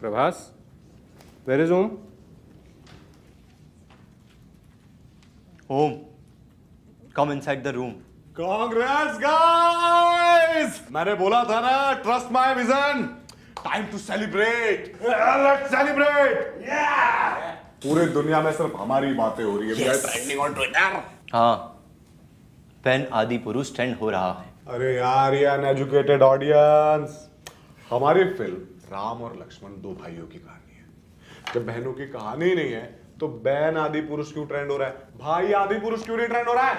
Prabhas, where is Om? Om, come inside the room. Congrats guys! मैंने बोला था ना, trust my vision. Time to celebrate. Let's celebrate. Yeah! पूरे दुनिया में सिर्फ हमारी बातें हो रही है. We are trending on Twitter. हाँ, पेन आदि पुरुष ट्रेंड हो रहा है. अरे यार ये अनएजुकेटेड ऑडियंस, हमारी फिल्म राम और लक्ष्मण दो भाइयों की कहानी है. जब बहनों की कहानी ही नहीं है तो बहन आदि पुरुष क्यों ट्रेंड हो रहा है, भाई आदि पुरुष क्यों नहीं ट्रेंड हो रहा है?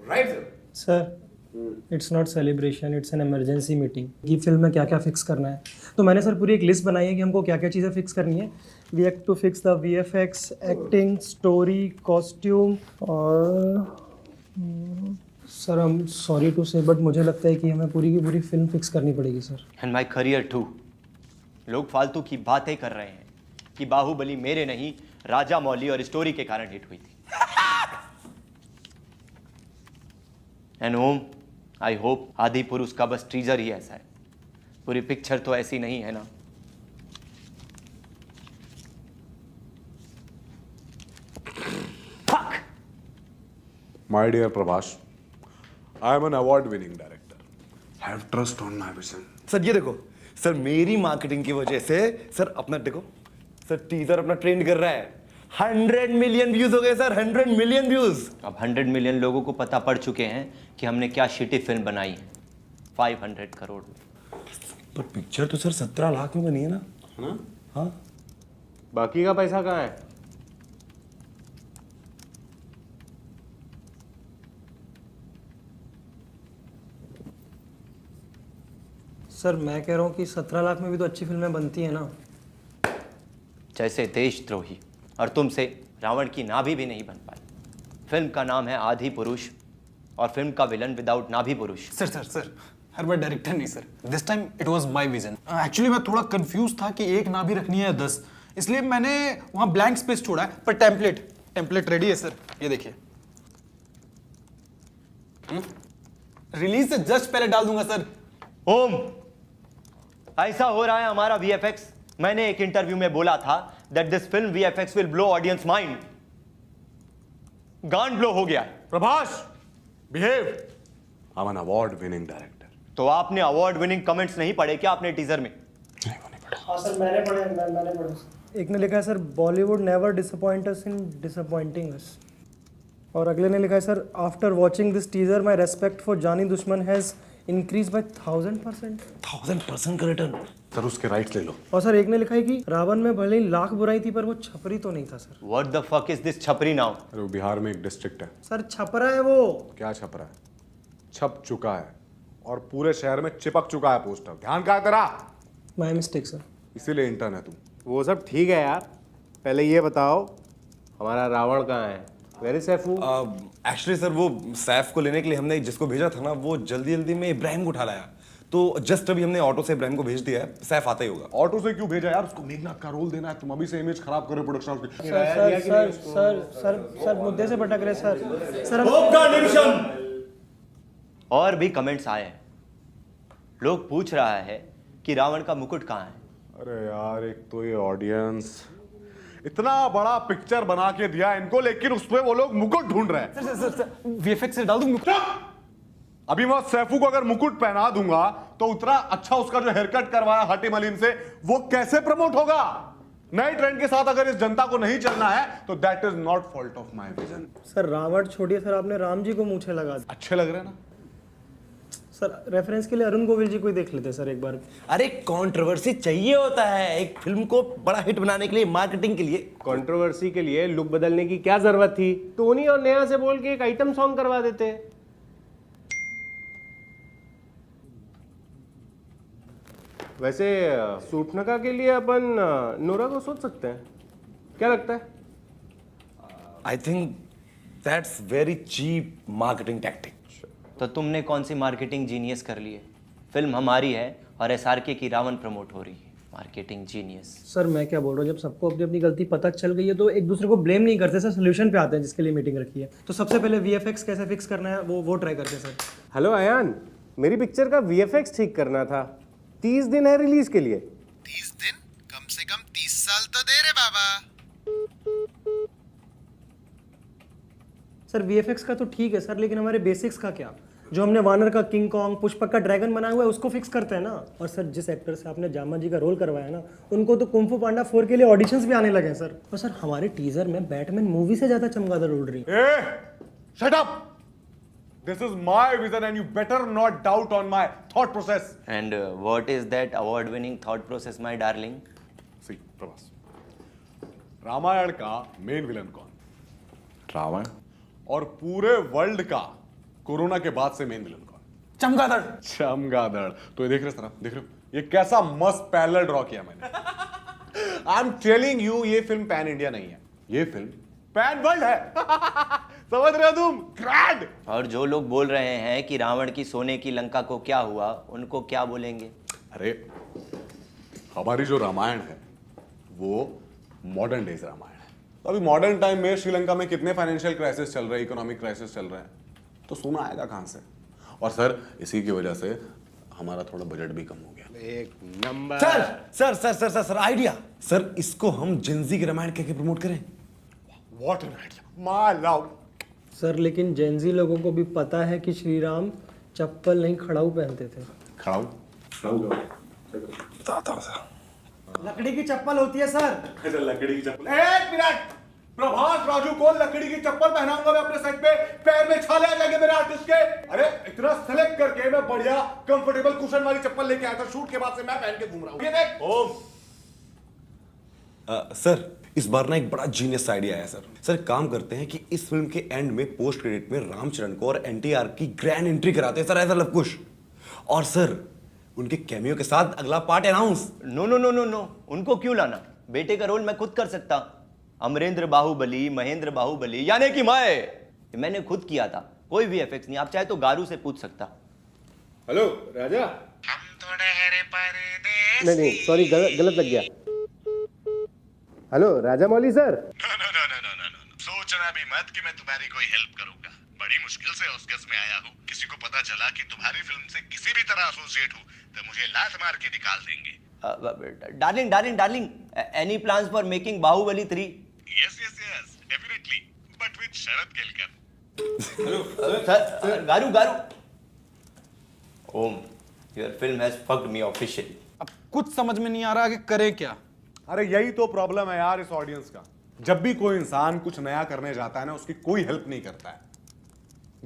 Right sir, it's not celebration, it's an emergency meeting. ये फिल्म में क्या क्या फिक्स करना है, तो मैंने सर पूरी एक लिस्ट बनाई है कि हमको क्या क्या चीज़ें फिक्स करनी है. We have to fix the VFX, acting, story, costume और sir I am sorry to say but मुझे लगता है कि हमें पूरी की पूरी फिल्म फिक्स करनी पड़ेगी sir. And my career too. लोग फालतू की बातें कर रहे हैं कि बाहुबली मेरे नहीं, राजा मौली और स्टोरी के कारण हिट हुई थी. एंड ओम, आई होप आदि पुरुष का बस टीजर ही ऐसा है, पूरी पिक्चर तो ऐसी नहीं है ना. My dear Prabhas, I am an award-winning director. Have trust on my vision. Sir ये देखो सर, मेरी मार्केटिंग की वजह से सर अपना देखो सर, टीजर अपना ट्रेंड कर रहा है. 100 मिलियन व्यूज हो गए सर, 100 मिलियन व्यूज. अब 100 मिलियन लोगों को पता पड़ चुके हैं कि हमने क्या शिटी फिल्म बनाई है 500 करोड़ में. पर पिक्चर तो सर 17 लाख में बनी है ना. है ना? हाँ बाकी का पैसा कहाँ है? सर मैं कह रहा हूँ कि 17 लाख में भी तो अच्छी फिल्में बनती हैं ना. जैसे देशद्रोही और तुमसे रावण की नाभि भी नहीं बन पाई. फिल्म का नाम है आदि पुरुष और फिल्म का विलन विदाउट नाभि पुरुष. सर हर बार डायरेक्टर नहीं sir, this time it was my vision. Actually मैं थोड़ा कंफ्यूज था कि एक नाभि रखनी है 10, इसलिए मैंने वहां ब्लैंक स्पेस छोड़ा है. पर टेम्पलेट रेडी है सर, ये देखिए. रिलीज से जस्ट पहले डाल दूंगा सर. ओम, ऐसा हो रहा है हमारा VFX. मैंने एक इंटरव्यू में बोला था that this film VFX will blow audience mind. गांड ब्लो हो गया है. Prabhas, behave. I'm an award-winning director. तो आपने अवार्ड विनिंग कमेंट्स नहीं पढ़े क्या आपने टीजर में? हाँ सर मैंने पढ़े. एक ने लिखा है सर, बॉलीवुड नेवर डिसअपॉइंट अस इन डिसअपॉइंटिंग अस. और अगले ने लिखा है sir, after watching this teaser my respect for जानी दुश्मन हैज इंक्रीज बाय 1000%. 1000% का रिटर्न. सर उसके राइट्स ले लो. और सर एक ने लिखा है कि रावण में भले ही लाख बुराई थी पर वो छपरी तो नहीं था sir. What the fuck is this छपरी नाउ? अरे वो बिहार में एक डिस्ट्रिक्ट है. सर छपरा है वो. क्या छप रहा है? छप चुका है और पूरे शहर में चिपक चुका है पोस्टर. ध्यान कहाँ है तेरा? My mistake sir. इसीलिए इंटर्न है तू. वो सब ठीक है यार, पहले ये बताओ हमारा रावण कहाँ है? Where is Saifu? Actually sir वो सैफ को लेने के लिए हमने जिसको भेजा था ना, वो जल्दी में इब्राहिम को उठा लाया. तो जस्ट अभी हमने ऑटो से इब्राहिम को भेज दिया है. सैफ आता ही होगा. ऑटो से क्यों भेजा यार? उसको मेघनाथ का रोल देना है. तुम अभी से इमेज खराब करो प्रोडक्शन हाउस की. सर मुद्दे से भटक रहे सर. और भी कमेंट्स आए हैं. लोग पूछ रहा है कि रावण का मुकुट कहाँ है. अरे यार एक तो ये ऑडियंस इतना बड़ा पिक्चर बना के दिया इनको, लेकिन उसमें वो लोग मुकुट ढूंढ रहे हैं. सर VFX से डाल दूं. अभी मैं सैफू को अगर मुकुट पहना दूंगा तो उतना अच्छा उसका जो हेयर कट करवाया हटी मलिन से, वो कैसे प्रमोट होगा? नए ट्रेंड के साथ अगर इस जनता को नहीं चलना है तो that is not fault of my vision. Sir Ravan छोड़िए सर, आपने राम जी को मूछे लगा दी. अच्छे लग रहे हैं ना सर रेफरेंस के लिए अरुण गोविल जी को ही देख लेते सर एक बार. अरे कंट्रोवर्सी चाहिए होता है एक फिल्म को बड़ा हिट बनाने के लिए, मार्केटिंग के लिए. कंट्रोवर्सी के लिए लुक बदलने की क्या जरूरत थी? टोनी और नेहा से बोल के एक आइटम सॉन्ग करवा देते. वैसे सूटनका के लिए अपन नोरा को सोच सकते हैं, क्या लगता है? I think that's very cheap marketing tactic. तो तुमने कौन सी मार्केटिंग जीनियस कर ली है? फिल्म हमारी है और SRK की रावण प्रमोट हो रही है. Marketing genius. सर मैं क्या बोल रहा हूँ, जब सबको अपनी अपनी गलती पता चल गई है तो एक दूसरे को ब्लेम नहीं करते सर, सोल्यूशन पे आते हैं जिसके लिए मीटिंग रखी है. तो सबसे पहले VFX कैसे फिक्स करना है वो ट्राई करते हैं सर. हेलो अयान, मेरी पिक्चर का VFX ठीक करना था. 30 दिन है रिलीज के लिए. 30 सर वीएफएक्स का तो ठीक है सर, लेकिन हमारे बेसिक्स का क्या? जो हमने वानर का किंग कॉन्ग, पुष्पक का ड्रैगन बनाया हुआ है उसको फिक्स करते हैं ना। और सर जिस एक्टर से आपने जामा जी का रोल करवाया ना, उनको तो कुंफू पांडा 4 के लिए ऑडिशंस भी आने लगे हैं सर। और सर हमारे टीजर में बैटमैन मूवी से ज्यादा चमगादड़ उड़ रही है। ए, shut up! This is my vision and you better not doubt on my thought process. And what is that award-winning thought process, my darling? See, Prabhas, Ramayan का मेन विलन कौन? रावण। और पूरे वर्ल्ड का कोरोना के बाद से मेन विलन कौन? चमगादड़। चमगादड़। तो ये देख रहे हो ना, देख रहे हो ये कैसा मस्त पैरेलल ड्रॉ किया मैंने। आई एम टेलिंग यू, ये फिल्म पैन इंडिया नहीं है, ये फिल्म पैन वर्ल्ड है। समझ रहे हो तुम? ग्रैंड। और जो लोग बोल रहे हैं कि रावण की सोने की लंका को क्या हुआ, उनको क्या बोलेंगे? अरे हमारी जो रामायण है वो मॉडर्न डेज रामायण है। तो अभी मॉडर्न टाइम में श्रीलंका में कितने फाइनेंशियल क्राइसिस चल रहे हैं, इकोनॉमिक क्राइसिस चल रहे हैं, तो सोना आएगा कहां से? और सर इसी की वजह से हमारा थोड़ा बजट भी कम हो गया। एक number. Sir sir sir sir sir sir idea sir, इसको हम जिंजी के रामायण कह के प्रमोट करें। What an idea, my love. Sir लेकिन जेनजी लोगों को भी पता है कि श्री राम चप्पल नहीं खड़ाऊ पहनते थे। खड़ाऊ लकड़ी की चप्पल होती है सर। लकड़ी की चप्पल। एक मिनट, प्रभास राजू को लकड़ी की चप्पल पहनाऊंगा मैं अपने सेट पे, पैर में छाले आ जाएंगे मेरे आर्टिस्ट के। अरे इतना सेलेक्ट करके मैं बढ़िया कंफर्टेबल कुशन वाली चप्पल लेके आया था, शूट के बाद से मैं पहन के घूम रहा हूं। ये देख। ओम। सर इस बार ना एक बड़ा जीनियस आइडिया आया सर। सर काम करते हैं कि इस फिल्म के एंड में पोस्ट क्रेडिट में रामचरण को और एनटीआर की ग्रैंड एंट्री कराते हैं सर, एज अ लवकुश। और सर उनके कैमियो के साथ अगला part announce. No no no no no, उनको क्यों लाना? बेटे का रोल मैं खुद कर सकता। अमरेंद्र बाहुबली, महेंद्र बाहुबली, यानी कि मैंने खुद किया था। कोई वीएफएक्स नहीं, आप चाहे तो गारू से पूछ सकता। हेलो राजा। हम थोड़े हरे परदेसी। नहीं सॉरी, गलत लग गया। हेलो राजा मौली सर। No. सोचना भी मत कि मैं तुम्हारी कोई हेल्प करूंगा। बड़ी मुश्किल से ऑस्कर्स में आया हूँ। किसी को पता चला कि तुम्हारी फिल्म से किसी भी तरह एसोसिएट हूँ तो मुझे लात मार के निकाल देंगे। Darling, any plans for making Baahubali 3? Yes, definitely, but with Sharad Kelkar. Sir, garu. Om, your film has fucked me officially. अब कुछ समझ में नहीं आ रहा कि करें क्या। अरे यही तो प्रॉब्लम है यार इस ऑडियंस का। जब भी कोई इंसान कुछ नया करने जाता है ना, उसकी कोई हेल्प नहीं करता है।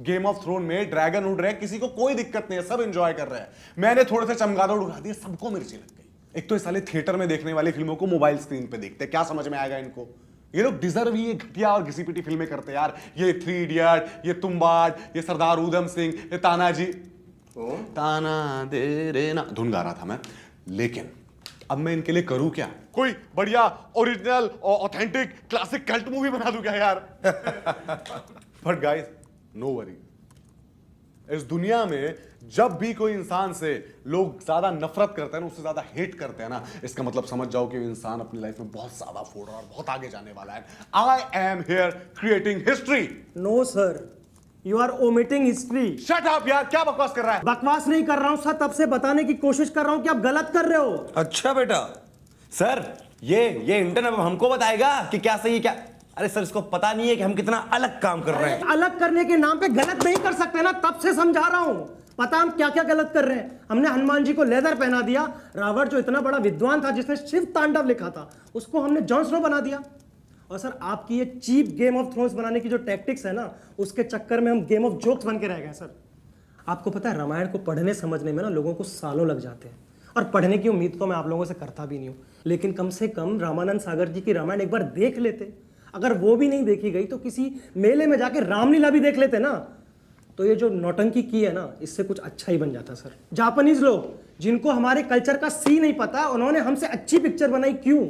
गेम ऑफ थ्रोन में ड्रैगन उड़ रहे हैं, किसी को कोई दिक्कत नहीं है, सब एंजॉय कर रहे हैं। मैंने थोड़े से चमगादड़ उड़ा दिए, सबको मिर्ची लग गई। एक तो इस साले थिएटर में देखने वाली फिल्मों को मोबाइल स्क्रीन पे देखते हैं, क्या समझ में आएगा इनको? ये लोग डिजर्व ही ये घटिया और घिसी पिटी फिल्में करते हैं यार। ये 3 इडियट, ये तुम्बाड़, ये सरदार उधम सिंह, ये तानाजी। ताना दे रे ना धुन गा रहा था मैं। लेकिन अब मैं इनके लिए करूं क्या? कोई बढ़िया ओरिजिनल और ऑथेंटिक क्लासिक कल्ट मूवी बना दूं क्या यार? बट गाइस नो वरी, इस दुनिया में जब भी कोई इंसान से लोग ज्यादा नफरत करते हैं ना, उससे ज्यादा हेट करते हैं ना, इसका मतलब समझ जाओ कि वो इंसान अपनी लाइफ में बहुत ज्यादा फोड़ रहा है और बहुत आगे जाने वाला है। I am here creating history. No sir, you are omitting history. Shut up यार, क्या बकवास कर रहा है? बकवास नहीं कर रहा हूं सर, तब से बताने की कोशिश कर रहा हूं कि आप गलत कर रहे हो। अच्छा बेटा, सर ये इंटर्न अब हमको बताएगा कि क्या सही है क्या? अरे सर इसको पता नहीं है कि हम कितना अलग काम कर रहे हैं। अलग करने के नाम पे गलत नहीं कर सकते ना, तब से समझा रहा हूं। पता हम क्या क्या गलत कर रहे हैं। हमने हनुमान जी को लेदर पहना दिया। रावण जो इतना बड़ा विद्वान था, जिसने शिव तांडव लिखा था, उसको हमने जॉन स्नो बना दिया। और सर आपकी ये चीप गेम ऑफ थ्रोन्स बनाने की जो टैक्टिक्स है ना, उसके चक्कर में हम गेम ऑफ जोक्स बन के रह गए सर। आपको पता है रामायण को पढ़ने समझने में ना लोगों को सालों लग जाते हैं, और पढ़ने की उम्मीद तो मैं आप लोगों से करता भी नहीं हूँ। लेकिन कम से कम रामानंद सागर जी की रामायण एक बार देख लेते। अगर वो भी नहीं देखी गई तो किसी मेले में जाके रामलीला भी देख लेते ना, तो ये जो नौटंकी की है ना, इससे कुछ अच्छा ही बन जाता सर। जापानीज लोग जिनको हमारे कल्चर का सी नहीं पता, उन्होंने हमसे अच्छी पिक्चर बनाई। क्यों?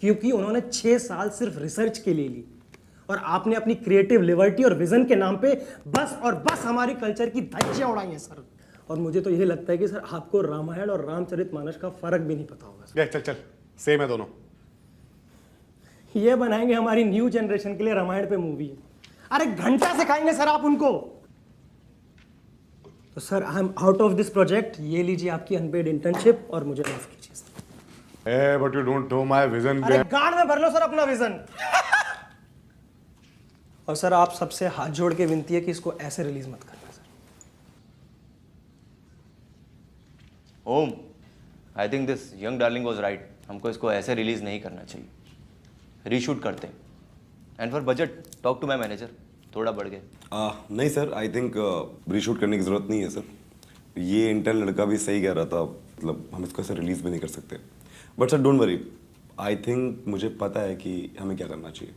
क्योंकि उन्होंने 6 साल सिर्फ रिसर्च के लिए ली, और आपने अपनी क्रिएटिव लिबर्टी और विजन के नाम पे बस और बस हमारी कल्चर की धज्जियां उड़ाई हैं सर। और मुझे तो यही लगता है कि सर आपको रामायण और रामचरितमानस का फर्क भी नहीं पता होगा सर। चल सेम है दोनों। ये बनाएंगे हमारी न्यू जनरेशन के लिए रामायण पे मूवी। अरे घंटा सिखाएंगे सर आप उनको। तो sir I am out of this project. ये लीजिए आपकी अनपेड इंटर्नशिप, और मुझे माफ कीजिए। But you don't know my vision. अरे गांड में भर लो सर अपना विजन। और सर आप सबसे हाथ जोड़ के विनती है कि इसको ऐसे रिलीज मत करना sir. Om, I think this young darling was right. हमको इसको ऐसे रिलीज नहीं करना चाहिए, रीशूट करते हैं। And for budget talk to my manager, थोड़ा बढ़ गया। नहीं सर, आई थिंक रीशूट करने की ज़रूरत नहीं है सर। ये इंटर्न लड़का भी सही कह रहा था, मतलब हम इसको ऐसे रिलीज भी नहीं कर सकते। But sir don't worry, I think मुझे पता है कि हमें क्या करना चाहिए।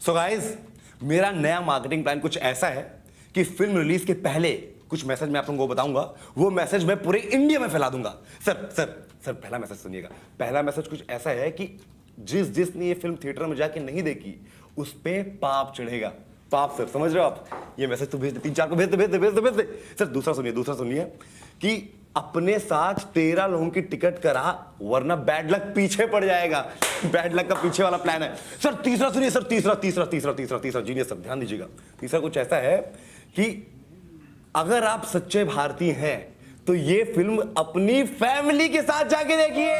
सो गाइस, मेरा नया मार्केटिंग प्लान कुछ ऐसा है कि फिल्म रिलीज के पहले कुछ मैसेज मैं आप लोगों को बताऊंगा, वो मैसेज मैं पूरे इंडिया में फैला दूंगा। सर पहला मैसेज सुनिएगा। पहला मैसेज कुछ ऐसा है कि जिसने ये फिल्म थिएटर में जाके नहीं देखी उस पे पाप चढ़ेगा। पाप सर, समझ रहे हो आप? ये मैसेज तो भेज दे, 3-4 को भेज दे। सर दूसरा सुनिए कि अपने साथ 13 लोगों की टिकट करा, वरना बैड लक पीछे पड़ जाएगा। बैड लक का पीछे वाला प्लान है। सर तीसरा सुनिए, सर तीसरा जीनियस सर, ध्यान दीजिएगा। तीसरा कुछ ऐसा है कि अगर आप सच्चे भारतीय हैं तो ये फिल्म अपनी फैमिली के साथ जाके देखिए।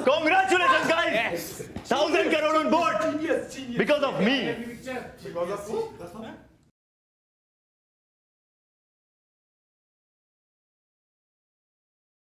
Congratulations guys! 1,000 crore on board because of me.